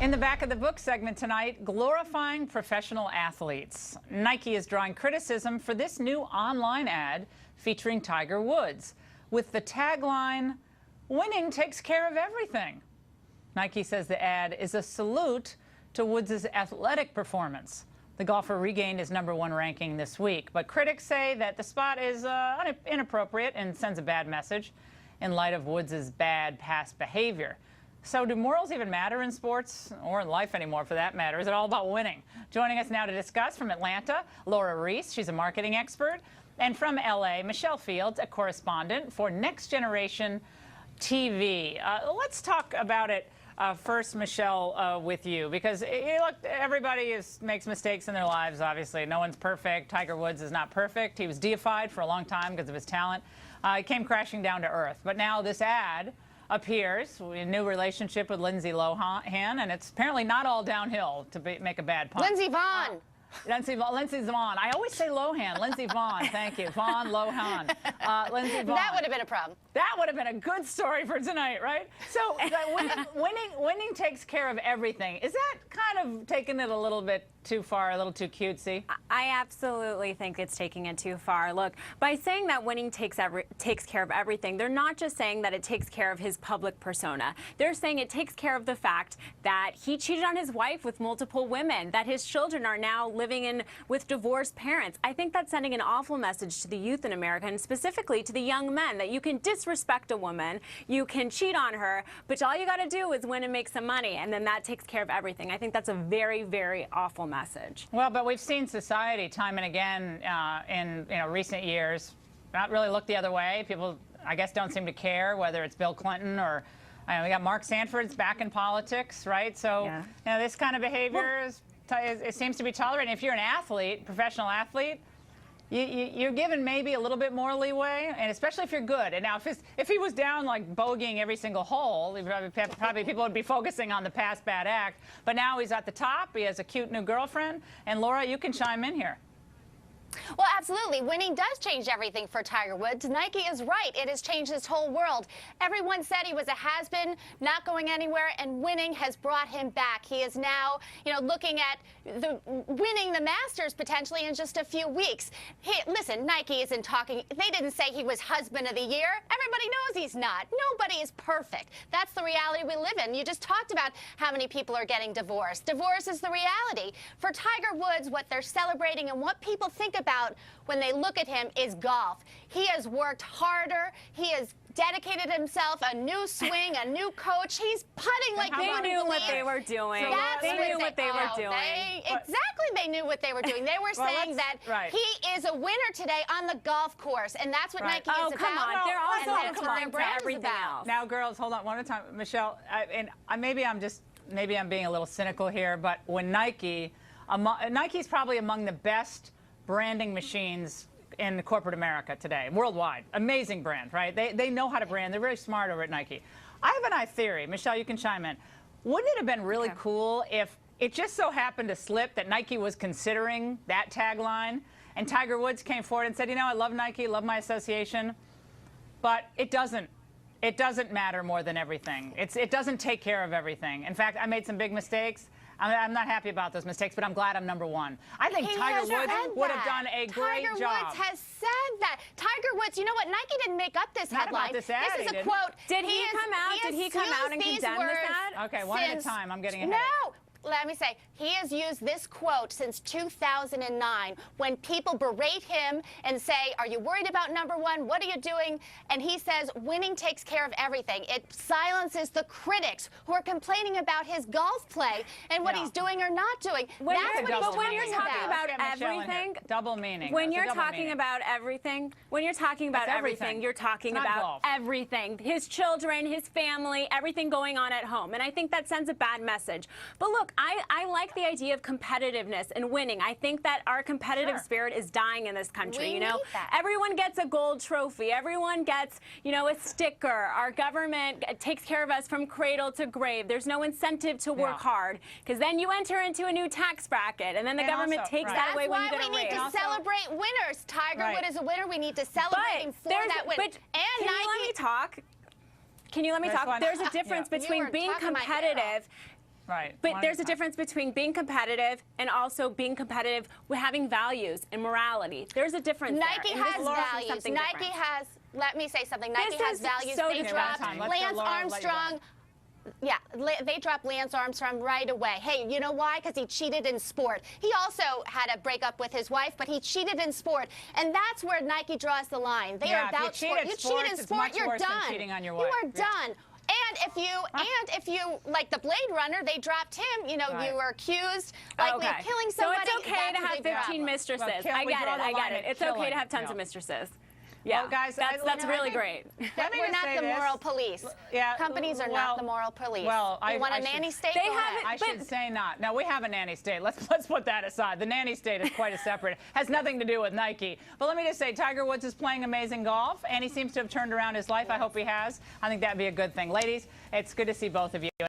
In the Back of the Book segment tonight, glorifying professional athletes. Nike is drawing criticism for this new online ad featuring Tiger Woods with the tagline, "Winning takes care of everything." Nike says the ad is a salute to Woods' athletic performance. The golfer regained his #1 ranking this week, but critics say that the spot is inappropriate and sends a bad message in light of Woods' bad past behavior. So do morals even matter in sports, or in life anymore for that matter? Is it all about winning? Joining us now to discuss from Atlanta, Laura Ries. She's a marketing expert. And from LA, Michelle Fields, a correspondent for Next Generation TV. Let's talk about it first, Michelle, with you, because look, everybody makes mistakes in their lives, obviously. No one's perfect. Tiger Woods is not perfect. He was deified for a long time because of his talent. He came crashing down to earth. But now this ad appears, a new relationship with Lindsay Lohan, and it's apparently not all downhill, to make a bad pun. Lindsey Vonn. Lindsay Vonn. I always say Lohan. Lindsay Vonn. Thank you. Vonn, Lohan. Lindsay Vonn. That would have been a problem. That would have been a good story for tonight, right? So winning takes care of everything. Is that kind of taking it a little bit too far, a little too cutesy? I absolutely think it's taking it too far. Look, by saying that winning takes care of everything, they're not just saying that it takes care of his public persona. They're saying it takes care of the fact that he cheated on his wife with multiple women, that his children are now living with divorced parents. I think that's sending an awful message to the youth in America, and specifically to the young men, that you can disrespect a woman, you can cheat on her, but all you got to do is win and make some money, and then that takes care of everything. I think that's a very, very awful message. Well, but we've seen society time and again in recent years not really look the other way. People, I guess, don't seem to care whether it's Bill Clinton or we got Mark Sanford's back in politics, right? So yeah. This kind of behavior it seems to be tolerated. If you're an athlete, professional athlete, you're given maybe a little bit more leeway, and especially if you're good. And now, if he was down like bogeying every single hole, probably people would be focusing on the past bad act. But now he's at the top. He has a cute new girlfriend. And Laura, you can chime in here. Well, absolutely. Winning does change everything for Tiger Woods. Nike is right. It has changed his whole world. Everyone said he was a has-been, not going anywhere, and winning has brought him back. He is now, looking at winning the Masters potentially in just a few weeks. Listen, Nike isn't talking. They didn't say he was husband of the year. Everybody knows he's not. Nobody is perfect. That's the reality we live in. You just talked about how many people are getting divorced. Divorce is the reality. For Tiger Woods, what they're celebrating and what people think about when they look at him is golf. He has worked harder. He has dedicated himself, a new swing, a new coach. He's putting like they knew what they were doing. They knew what they were doing. Exactly, they knew what they were doing. They were saying that he is a winner today on the golf course, and that's what Nike is about. Come on. They're also that's what their brand is about. Now, girls, hold on one at a time. Michelle, maybe I'm being a little cynical here, but when Nike's probably among the best branding machines in corporate America today, worldwide. Amazing brand, right? They know how to brand. They're very smart over at Nike. I have an theory. Michelle, you can chime in. Wouldn't it have been really cool if it just so happened to slip that Nike was considering that tagline and Tiger Woods came forward and said, I love Nike, love my association, but it doesn't matter more than everything. It doesn't take care of everything. In fact, I made some big mistakes. I'm not happy about those mistakes, but I'm glad I'm #1. I think Tiger Woods would have done a great job. Tiger Woods has said that. Tiger Woods, you know what? Nike didn't make up this headline. This ad, this is a quote. Did he come out and condemn this ad? Okay, one at a time. I'm getting ahead. No. Let me say, he has used this quote since 2009 when people berate him and say, are you worried about #1? What are you doing? And he says, winning takes care of everything. It silences the critics who are complaining about his golf play and what he's doing or not doing. That's what he's talking about. Everything, double meaning. When you're talking about everything, you're talking about everything. His children, his family, everything going on at home. And I think that sends a bad message. But look, I like the idea of competitiveness and winning. I think that our competitive spirit is dying in this country. Need that. Everyone gets a gold trophy. Everyone gets, a sticker. Our government takes care of us from cradle to grave. There's no incentive to work hard, because then you enter into a new tax bracket, and then the government takes that away when you get a raise. That's why we need to celebrate winners. Tiger Woods is a winner. We need to celebrate him for that win. But can you let me talk? Can you let me talk? There's a difference between being competitive Right. But there's a difference between being competitive and also being competitive with having values and morality. There's a difference Nike there. has values. Nike has, let me say something. Nike has values. So they dropped Lance Armstrong. Yeah, they dropped Lance Armstrong right away. Hey, you know why? Because he cheated in sport. He also had a breakup with his wife, but he cheated in sport. And that's where Nike draws the line. They are about sport. You cheat in sport, you're done. Cheating on your you wife. are done. And if you like the Blade Runner, they dropped him. You know, you were accused likely of killing somebody. So it's okay to have 15 mistresses. I get it. It's okay to have tons of mistresses. Yeah, well, guys, that's really great. We're not the moral police. Yeah, companies are not the moral police. Well, you want a nanny state? I should say not. No, we have a nanny state. Let's put that aside. The nanny state is quite a separate. Has nothing to do with Nike. But let me just say, Tiger Woods is playing amazing golf, and he seems to have turned around his life. I hope he has. I think that'd be a good thing. Ladies, it's good to see both of you.